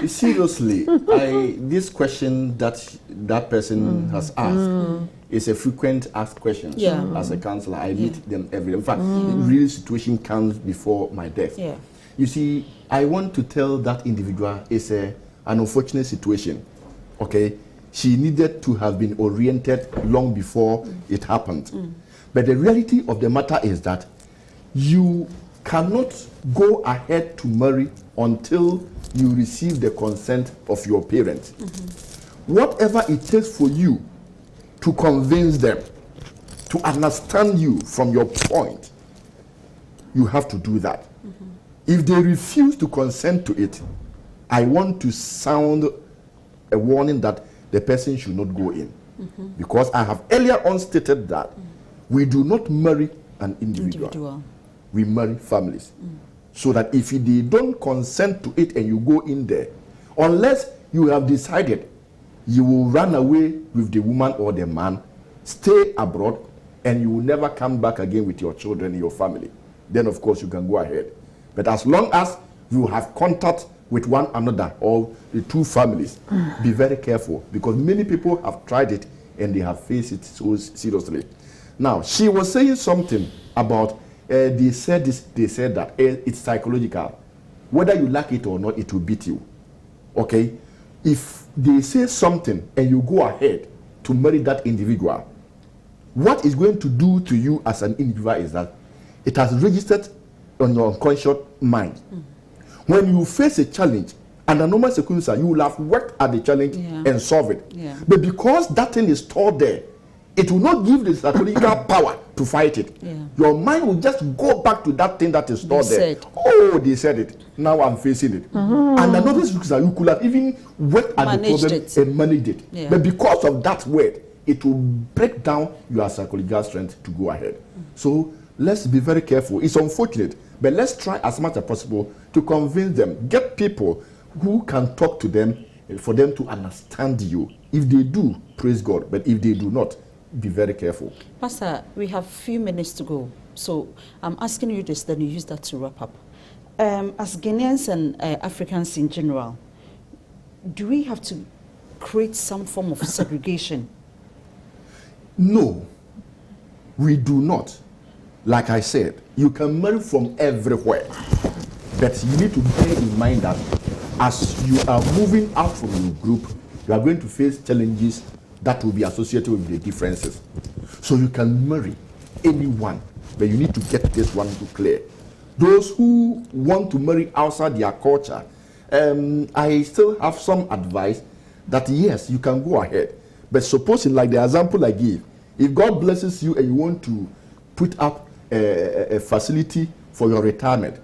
Speaker 4: Seriously, this question that person has asked is a frequent asked question.
Speaker 2: Yeah.
Speaker 4: As a counselor, I meet them every day. In fact, real situation comes before my death.
Speaker 2: Yeah.
Speaker 4: You see, I want to tell that individual it's an unfortunate situation. Okay, she needed to have been oriented long before it happened. But the reality of the matter is that you cannot go ahead to marry until you receive the consent of your parents. Whatever it takes for you to convince them, to understand you from your point, you have to do that. If they refuse to consent to it, I want to sound a warning that the person should not go in. Because I have earlier on stated that we do not marry an individual. We marry families. So that if they don't consent to it and you go in there, unless you have decided you will run away with the woman or the man, stay abroad, and you will never come back again with your children and your family, then of course you can go ahead. But as long as you have contact with one another or the two families, be very careful, because many people have tried it and they have faced it so seriously. Now, she was saying something about they said this, they said that it's psychological. Whether you like it or not, it will beat you. Okay? If they say something and you go ahead to marry that individual, what it's going to do to you as an individual is that it has registered on your unconscious mind. When you face a challenge, under normal circumstances, you will have worked at the challenge and solve it. But because that thing is stored there, it will not give the psychological power to fight it. Your mind will just go back to that thing that is stored there. Oh, they said it. Now I'm facing it. And another circumstance, you could have even worked at the problem and managed it. But because of that word, it will break down your psychological strength to go ahead. So let's be very careful. It's unfortunate, but let's try as much as possible to convince them. Get people who can talk to them for them to understand you. If they do, praise God. But if they do not, be very careful.
Speaker 2: Pastor, we have a few minutes to go. So I'm asking you this, then you use that to wrap up. As Ghanaians and Africans in general, do we have to create some form of segregation?
Speaker 4: No, we do not. Like I said, you can marry from everywhere. But you need to bear in mind that as you are moving out from your group, you are going to face challenges that will be associated with the differences. So you can marry anyone, but you need to get this one to clear. Those who want to marry outside their culture, I still have some advice that yes, you can go ahead. But supposing, like the example I gave, if God blesses you and you want to put up a facility for your retirement,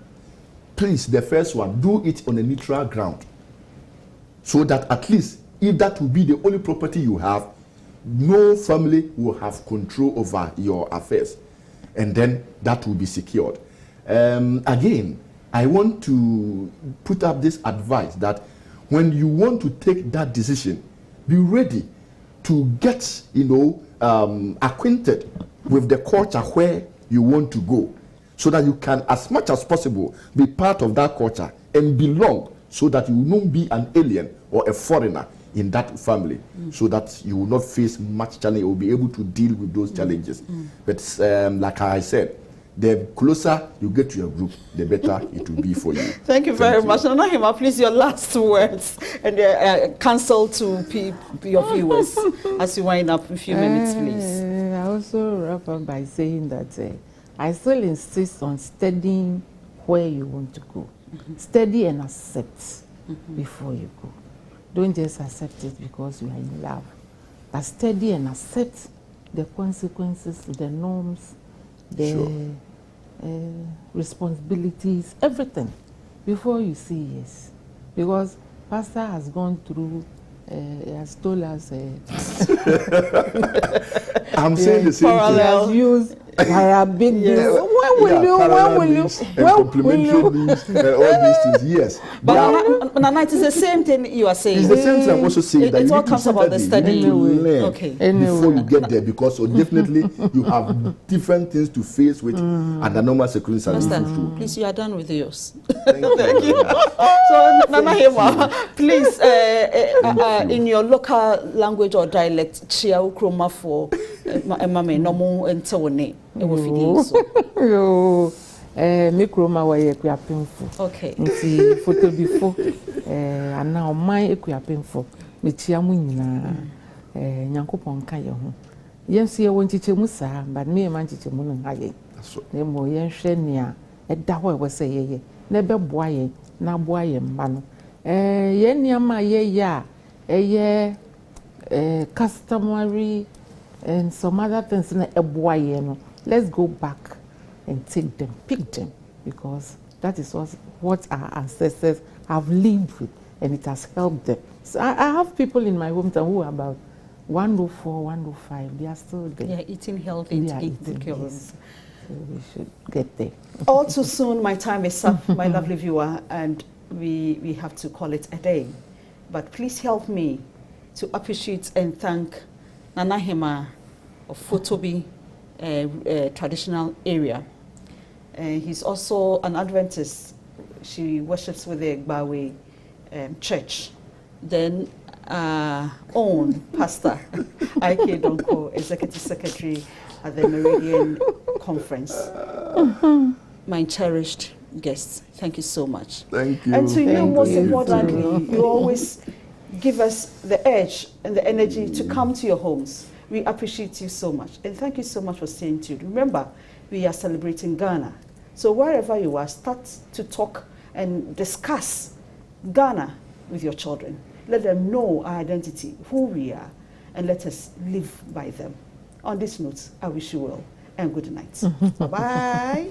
Speaker 4: please, the first one, do it on a neutral ground. So that at least, if that will be the only property you have, no family will have control over your affairs. And then that will be secured. Again, I want to put up this advice that when you want to take that decision, be ready to get, acquainted with the culture where you want to go, so that you can, as much as possible, be part of that culture and belong, so that you will not be an alien or a foreigner in that family, so that you will not face much challenge or be able to deal with those challenges. But like I said, the closer you get to your group, the better it will be for you.
Speaker 2: Thank you very much. Nana Hima, please, your last words and counsel to your viewers as you wind up in a few minutes, please.
Speaker 3: I also wrap up by saying that I still insist on studying where you want to go. Study and accept before you go. Don't just accept it because you are in love, but study and accept the consequences, the norms, the responsibilities, everything, before you say yes. Because Pastor has gone through, has told us.
Speaker 4: I'm saying the same thing.
Speaker 3: He has used parabig.
Speaker 4: Complementary means all these things, yes.
Speaker 2: But Nana, it is the same thing you are saying.
Speaker 4: It's the same thing I'm also saying.
Speaker 2: It all comes about the study.
Speaker 4: You need to learn before you get there, because so definitely you have different things to face with under normal circumstances.
Speaker 2: Please, you are done with yours.
Speaker 4: Thank you.
Speaker 2: So, Nana Hima, please, in your local language or dialect, chia ukroma for mame nomu entone.
Speaker 3: Mikroma wa ekuapemfo.
Speaker 2: Okay.
Speaker 3: Nti photo before ana oman ekuapemfo. Metia mu nyina Nyankopon ka ye ho. Yes, you want to musa, but me a man to moon high.
Speaker 4: So,
Speaker 3: Ne mo yen shenia, a dawa was say ye, never boy, na boy and man. Yen yama ye ya, a customary and some other things in a boy. Let's go back and take them, pick them, because that is what our ancestors have lived with, and it has helped them. So I have people in my hometown who are about 104, 105. They are still there.
Speaker 2: Yeah, eating healthy,
Speaker 3: They are
Speaker 2: taking good
Speaker 3: eating,
Speaker 2: care of
Speaker 3: yes.
Speaker 2: us.
Speaker 3: So we should get there.
Speaker 2: All too soon, my time is up, my lovely viewer, and we have to call it a day. But please help me to appreciate and thank Nana Hema of Fotobi traditional area. He's also an Adventist. She worships with the Egbawe church. Then own Pastor Ike Donko, Executive Secretary at the Meridian Conference. My cherished guests, thank you so much.
Speaker 4: thank you.
Speaker 2: And to you,
Speaker 3: Thank
Speaker 2: most
Speaker 3: you
Speaker 2: importantly, you always give us the edge and the energy to come to your homes. We appreciate you so much. And thank you so much for staying tuned. Remember, we are celebrating Ghana. So wherever you are, start to talk and discuss Ghana with your children. Let them know our identity, who we are, and let us live by them. On this note, I wish you well and good night. Bye-bye.